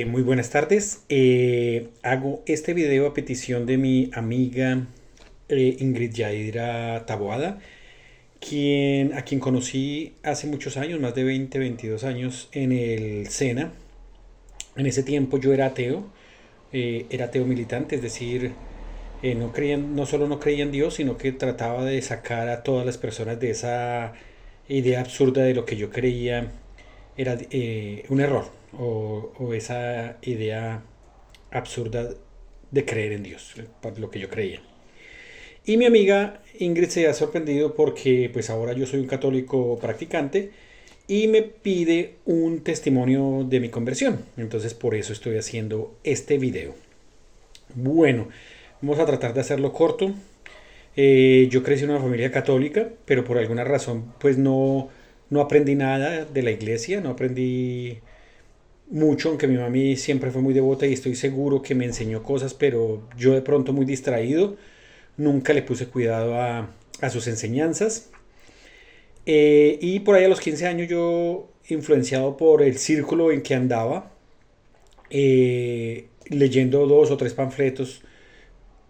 Muy buenas tardes. Hago este video a petición de mi amiga Ingrid Yadira Taboada, a quien conocí hace muchos años, más de 20, 22 años, en el SENA. En ese tiempo yo era ateo militante, es decir, no solo no creía en Dios, sino que trataba de sacar a todas las personas de esa idea absurda de lo que yo creía era un error o esa idea absurda de creer en Dios, por lo que yo creía. Y mi amiga Ingrid se ha sorprendido porque pues ahora yo soy un católico practicante y me pide un testimonio de mi conversión. Entonces por eso estoy haciendo este video. Bueno, vamos a tratar de hacerlo corto. Yo crecí en una familia católica, pero por alguna razón pues no aprendí nada de la iglesia, no aprendí mucho, aunque mi mami siempre fue muy devota y estoy seguro que me enseñó cosas, pero yo de pronto muy distraído, nunca le puse cuidado a sus enseñanzas. Y por ahí a los 15 años yo, influenciado por el círculo en que andaba, leyendo dos o tres panfletos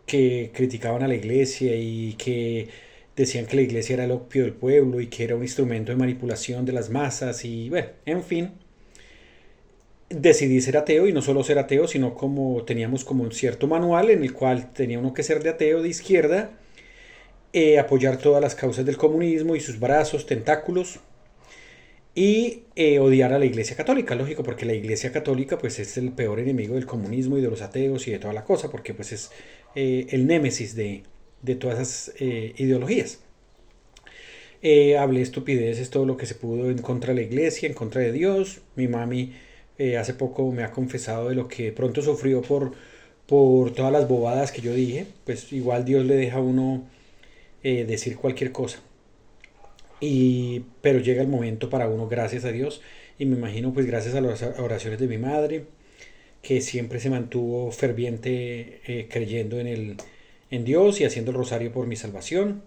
que criticaban a la iglesia y que decían que la iglesia era el opio del pueblo y que era un instrumento de manipulación de las masas y bueno, en fin, decidí ser ateo y no solo ser ateo, sino como teníamos como un cierto manual en el cual tenía uno que ser de ateo de izquierda, apoyar todas las causas del comunismo y sus brazos, tentáculos, y odiar a la Iglesia Católica, lógico, porque la Iglesia Católica pues es el peor enemigo del comunismo y de los ateos y de toda la cosa, porque pues es el némesis de todas esas ideologías. Hablé estupideces, todo lo que se pudo en contra de la iglesia, en contra de Dios. Mi mami hace poco me ha confesado de lo que pronto sufrió por todas las bobadas que yo dije. Pues igual Dios le deja a uno decir cualquier cosa. Pero llega el momento para uno, gracias a Dios. Y me imagino pues gracias a las oraciones de mi madre, que siempre se mantuvo ferviente creyendo en Dios y haciendo el rosario por mi salvación.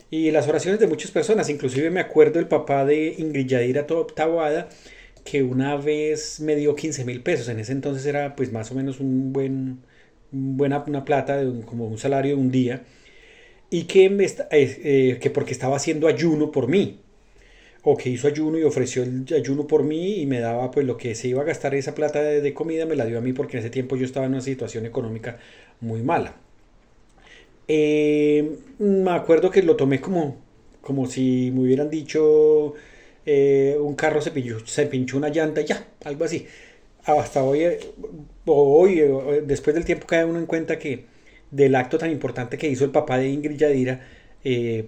Y las oraciones de muchas personas, inclusive me acuerdo el papá de Ingrid Yadira Taboada, que una vez me dio 15.000 pesos. En ese entonces era pues más o menos una plata, como un salario de un día. Y que porque estaba haciendo ayuno por mí. O que hizo ayuno y ofreció el ayuno por mí y me daba pues lo que se iba a gastar esa plata de comida, me la dio a mí porque en ese tiempo yo estaba en una situación económica muy mala. Me acuerdo que lo tomé como si me hubieran dicho un carro se pinchó una llanta, ya, algo así. Hasta hoy, después del tiempo, cae uno en cuenta que del acto tan importante que hizo el papá de Ingrid Yadira,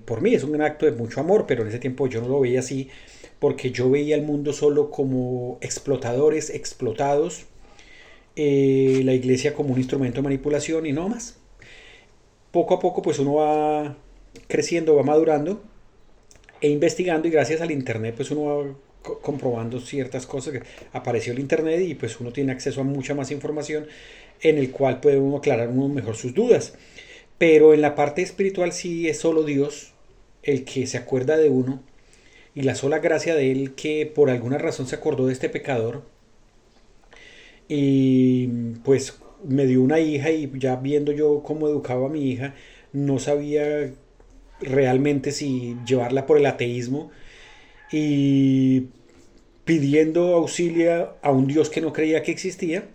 por mí es un acto de mucho amor, pero en ese tiempo yo no lo veía así, porque yo veía el mundo solo como explotadores, explotados, la iglesia como un instrumento de manipulación y no más. Poco a poco pues uno va creciendo, va madurando e investigando y gracias al internet pues uno va comprobando ciertas cosas que apareció el internet y pues uno tiene acceso a mucha más información en el cual puede uno aclarar uno mejor sus dudas. Pero en la parte espiritual sí es solo Dios el que se acuerda de uno y la sola gracia de él que por alguna razón se acordó de este pecador y pues me dio una hija y ya viendo yo cómo educaba a mi hija, no sabía realmente si llevarla por el ateísmo y pidiendo auxilio a un Dios que no creía que existía.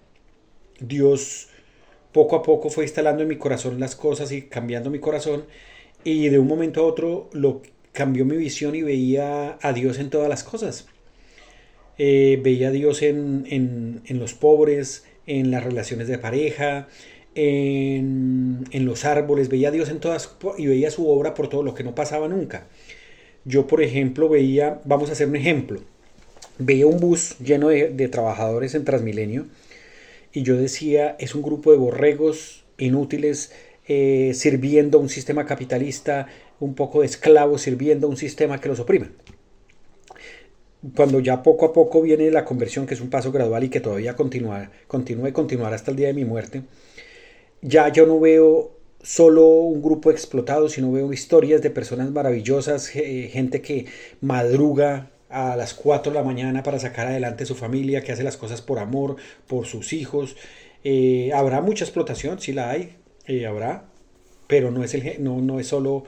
Dios poco a poco fue instalando en mi corazón las cosas y cambiando mi corazón y de un momento a otro lo cambió mi visión y veía a Dios en todas las cosas. Veía a Dios en los pobres, en las relaciones de pareja, en los árboles, veía a Dios en todas y veía su obra por todo lo que no pasaba nunca. Yo, por ejemplo, veía, vamos a hacer un ejemplo, veía un bus lleno de trabajadores en Transmilenio y yo decía, es un grupo de borregos inútiles sirviendo a un sistema capitalista, un poco de esclavos sirviendo a un sistema que los oprime. Cuando ya poco a poco viene la conversión, que es un paso gradual y que todavía continúa y continuará hasta el día de mi muerte, ya yo no veo solo un grupo explotado, sino veo historias de personas maravillosas, gente que madruga a las 4 de la mañana para sacar adelante su familia, que hace las cosas por amor, por sus hijos. Habrá mucha explotación, sí la hay, habrá, pero no es solo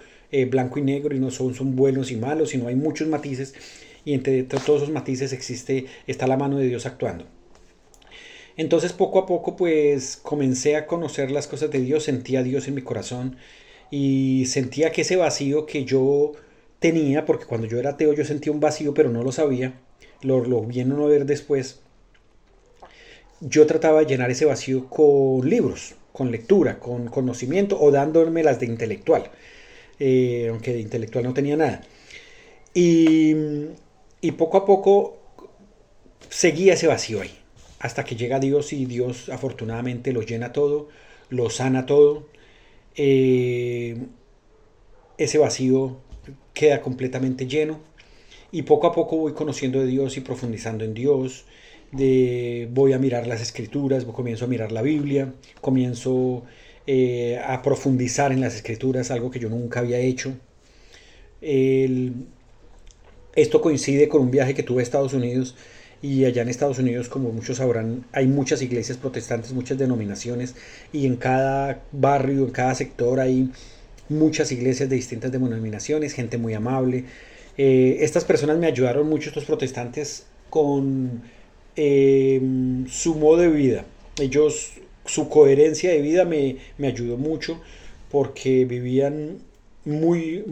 blanco y negro y no son buenos y malos, sino hay muchos matices y entre todos esos matices está la mano de Dios actuando. Entonces poco a poco pues comencé a conocer las cosas de Dios, sentía a Dios en mi corazón y sentía que ese vacío que yo tenía, porque cuando yo era ateo yo sentía un vacío pero no lo sabía, lo viene a ver después, yo trataba de llenar ese vacío con libros, con lectura, con conocimiento o dándome las de intelectual, aunque de intelectual no tenía nada. Y, y poco a poco seguía ese vacío ahí, hasta que llega Dios y Dios afortunadamente lo llena todo, lo sana todo. Eh, Ese vacío queda completamente lleno y poco a poco voy conociendo de Dios y profundizando en Dios. Voy a mirar las escrituras, comienzo a mirar la Biblia, comienzo a profundizar en las escrituras, algo que yo nunca había hecho. El, Esto coincide con un viaje que tuve a Estados Unidos y allá en Estados Unidos, como muchos sabrán, hay muchas iglesias protestantes, muchas denominaciones y en cada barrio, en cada sector hay muchas iglesias de distintas denominaciones, gente muy amable. Estas personas me ayudaron mucho, estos protestantes, con su modo de vida. Ellos, su coherencia de vida me ayudó mucho porque vivían muy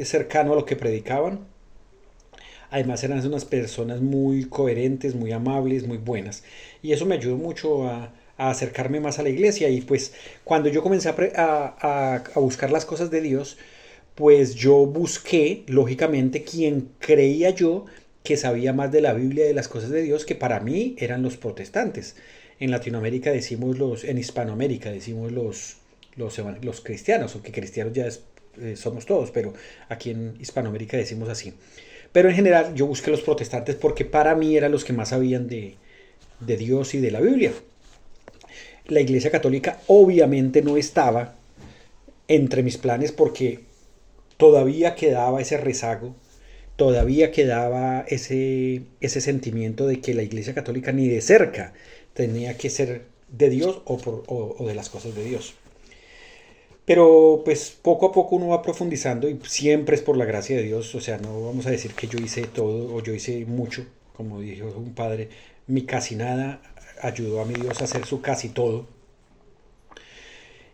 cercano a lo que predicaban. Además eran unas personas muy coherentes, muy amables, muy buenas. Y eso me ayudó mucho a acercarme más a la iglesia. Y pues cuando yo comencé a buscar las cosas de Dios, pues yo busqué, lógicamente, quien creía yo que sabía más de la Biblia y de las cosas de Dios, que para mí eran los protestantes. En Latinoamérica decimos en Hispanoamérica decimos los cristianos, aunque cristianos ya somos todos, pero aquí en Hispanoamérica decimos así. Pero en general yo busqué los protestantes porque para mí eran los que más sabían de Dios y de la Biblia. La Iglesia Católica obviamente no estaba entre mis planes porque todavía quedaba ese rezago, todavía quedaba ese sentimiento de que la Iglesia Católica ni de cerca tenía que ser de Dios o de las cosas de Dios. Pero pues poco a poco uno va profundizando y siempre es por la gracia de Dios, o sea, no vamos a decir que yo hice todo o yo hice mucho, como dijo un padre, mi casi nada ayudó a mi Dios a hacer su casi todo.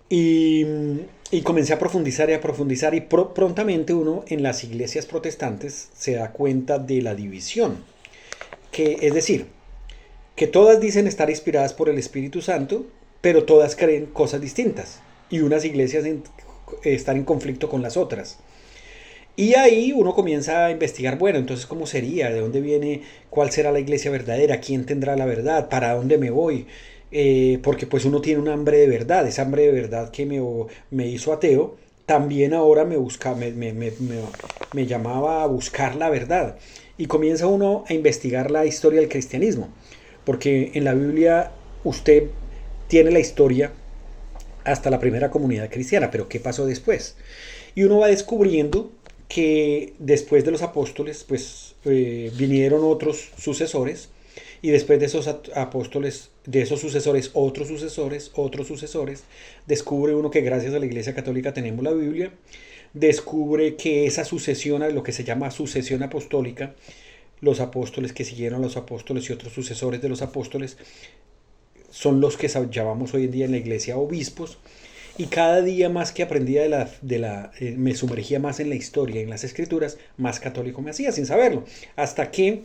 Y, y comencé a profundizar y a profundizar y prontamente uno en las iglesias protestantes se da cuenta de la división, que es decir, que todas dicen estar inspiradas por el Espíritu Santo, pero todas creen cosas distintas y unas iglesias están en conflicto con las otras. Y ahí uno comienza a investigar, bueno, entonces cómo sería, de dónde viene, cuál será la iglesia verdadera, quién tendrá la verdad, para dónde me voy, porque pues uno tiene un hambre de verdad, esa hambre de verdad que me hizo ateo, también ahora me llamaba a buscar la verdad. Y comienza uno a investigar la historia del cristianismo, porque en la Biblia usted tiene la historia hasta la primera comunidad cristiana, pero ¿qué pasó después? Y uno va descubriendo que después de los apóstoles, pues vinieron otros sucesores, y después de esos apóstoles, de esos sucesores, otros sucesores, descubre uno que gracias a la Iglesia Católica tenemos la Biblia, descubre que esa sucesión, lo que se llama sucesión apostólica, los apóstoles que siguieron a los apóstoles y otros sucesores de los apóstoles, son los que llamamos hoy en día en la iglesia obispos, y cada día más que aprendía me sumergía más en la historia, en las escrituras, más católico me hacía sin saberlo, hasta que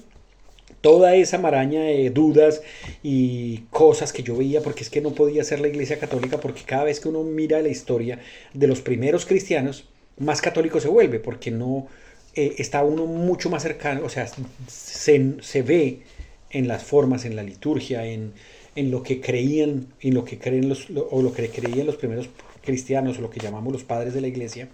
toda esa maraña de dudas y cosas que yo veía, porque es que no podía ser la iglesia católica, porque cada vez que uno mira la historia de los primeros cristianos, más católico se vuelve, porque no está uno mucho más cercano, o sea, se ve en las formas, en la liturgia, en lo que creían, en lo que creen o lo que creían los primeros cristianos, o lo que llamamos los padres de la iglesia,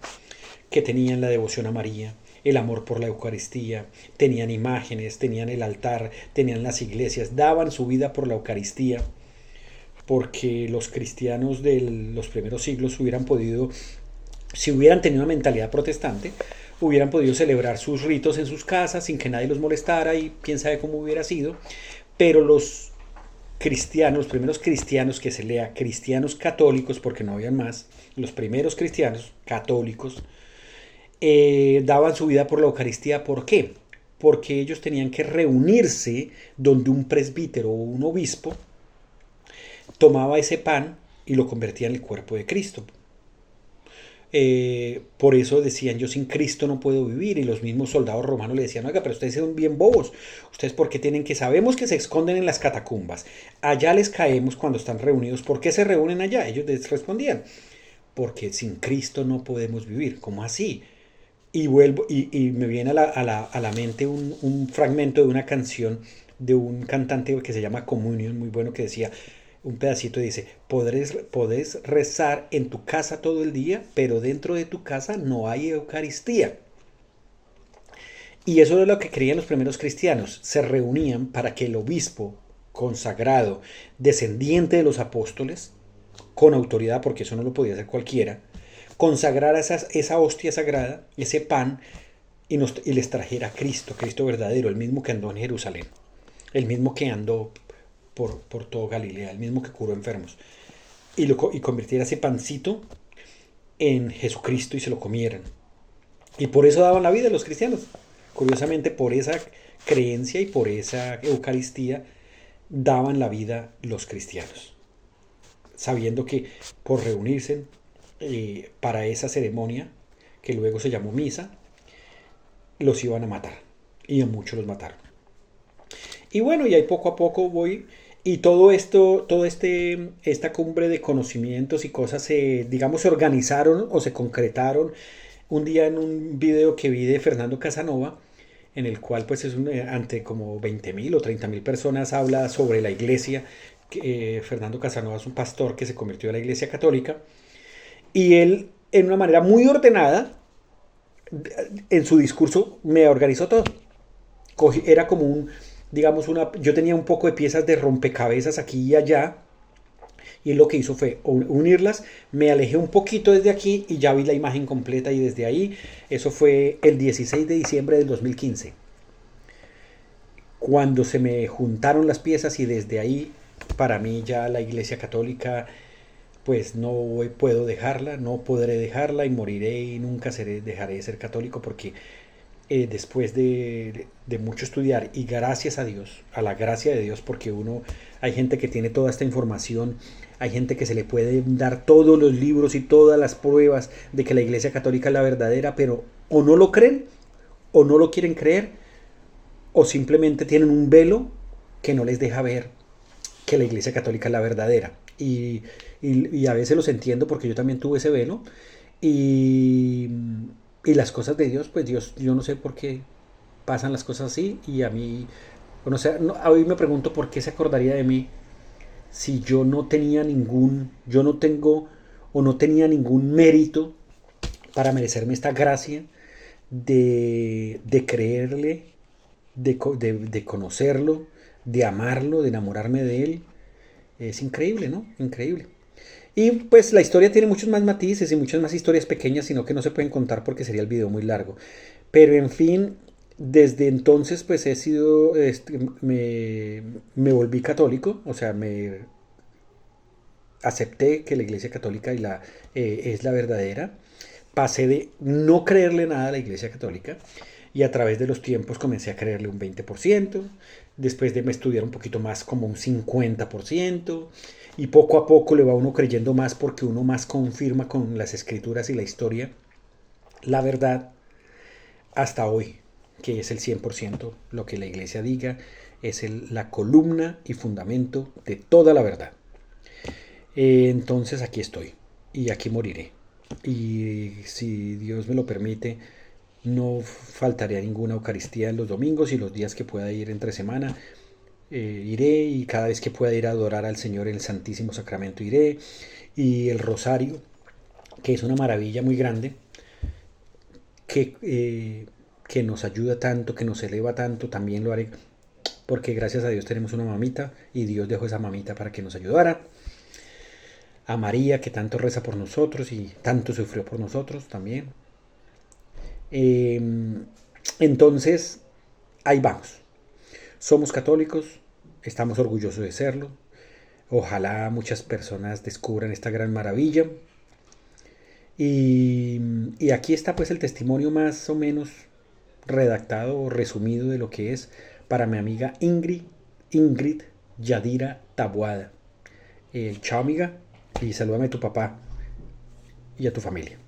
que tenían la devoción a María, el amor por la Eucaristía, tenían imágenes, tenían el altar, tenían las iglesias, daban su vida por la Eucaristía, porque los cristianos de los primeros siglos hubieran podido, si hubieran tenido una mentalidad protestante, hubieran podido celebrar sus ritos en sus casas sin que nadie los molestara y quién sabe cómo hubiera sido. Pero los cristianos, los primeros cristianos, que se lea cristianos católicos, porque no habían más, los primeros cristianos católicos, daban su vida por la Eucaristía. ¿Por qué? Porque ellos tenían que reunirse donde un presbítero o un obispo tomaba ese pan y lo convertía en el cuerpo de Cristo. Por eso decían, yo sin Cristo no puedo vivir, y los mismos soldados romanos le decían, oiga, pero ustedes son bien bobos, ustedes por qué tienen que, sabemos que se esconden en las catacumbas, allá les caemos cuando están reunidos, ¿por qué se reúnen allá? Ellos les respondían, porque sin Cristo no podemos vivir. ¿Cómo así? Y vuelvo, y me viene a la mente un fragmento de una canción de un cantante que se llama Communion, muy bueno, que decía, un pedacito dice, podés rezar en tu casa todo el día, pero dentro de tu casa no hay Eucaristía. Y eso es lo que creían los primeros cristianos. Se reunían para que el obispo consagrado, descendiente de los apóstoles, con autoridad, porque eso no lo podía hacer cualquiera, consagrara esa hostia sagrada, ese pan, y les trajera a Cristo, Cristo verdadero, el mismo que andó en Jerusalén, el mismo que andó por todo Galilea, el mismo que curó enfermos, y convirtiera ese pancito en Jesucristo y se lo comieran. Y por eso daban la vida los cristianos. Curiosamente, por esa creencia y por esa Eucaristía daban la vida los cristianos, sabiendo que por reunirse para esa ceremonia, que luego se llamó misa, los iban a matar. Y a muchos los mataron. Y bueno, y ahí poco a poco voy. Y todo esto, esta cumbre de conocimientos y cosas digamos, se organizaron o se concretaron un día en un video que vi de Fernando Casanova, en el cual pues ante como 20.000 o 30.000 personas habla sobre la iglesia. Fernando Casanova es un pastor que se convirtió a la iglesia católica, y él, en una manera muy ordenada, en su discurso me organizó todo. Era como digamos, yo tenía un poco de piezas de rompecabezas aquí y allá, y él lo que hizo fue unirlas. Me alejé un poquito desde aquí y ya vi la imagen completa, y desde ahí, eso fue el 16 de diciembre del 2015, cuando se me juntaron las piezas, y desde ahí, para mí ya la Iglesia Católica, pues no puedo dejarla, no podré dejarla, y moriré y nunca dejaré de ser católico, porque después de mucho estudiar, y gracias a Dios, a la gracia de Dios, porque hay gente que tiene toda esta información, hay gente que se le puede dar todos los libros y todas las pruebas de que la Iglesia Católica es la verdadera, pero o no lo creen, o no lo quieren creer, o simplemente tienen un velo que no les deja ver que la Iglesia Católica es la verdadera. Y a veces los entiendo, porque yo también tuve ese velo, y las cosas de Dios, pues Dios, yo no sé por qué pasan las cosas así, y a mí, bueno, o sea, hoy me pregunto por qué se acordaría de mí si yo no tenía yo no tengo o no tenía ningún mérito para merecerme esta gracia de creerle, de conocerlo, de amarlo, de enamorarme de él. Es increíble, ¿no? Increíble. Y pues la historia tiene muchos más matices y muchas más historias pequeñas, sino que no se pueden contar porque sería el video muy largo. Pero en fin, desde entonces pues me volví católico, o sea, me acepté que la Iglesia Católica es la verdadera. Pasé de no creerle nada a la Iglesia Católica, y a través de los tiempos comencé a creerle un 20%, después de estudiar un poquito más, como un 50%, y poco a poco le va uno creyendo más, porque uno más confirma con las escrituras y la historia la verdad, hasta hoy, que es el 100%, lo que la Iglesia diga es la columna y fundamento de toda la verdad. Entonces aquí estoy, y aquí moriré, y si Dios me lo permite, no faltaré a ninguna Eucaristía en los domingos, y los días que pueda ir entre semana, iré, y cada vez que pueda ir a adorar al Señor en el Santísimo Sacramento iré, y el rosario, que es una maravilla muy grande, que nos ayuda tanto, que nos eleva tanto, también lo haré, porque gracias a Dios tenemos una mamita, y Dios dejó esa mamita para que nos ayudara. A María, que tanto reza por nosotros y tanto sufrió por nosotros también. Eh, entonces, ahí vamos. Somos católicos, estamos orgullosos de serlo. Ojalá muchas personas descubran esta gran maravilla. Y, y aquí está pues el testimonio más o menos redactado o resumido de lo que es para mi amiga Ingrid Yadira Taboada. Chao amiga y salúdame a tu papá y a tu familia.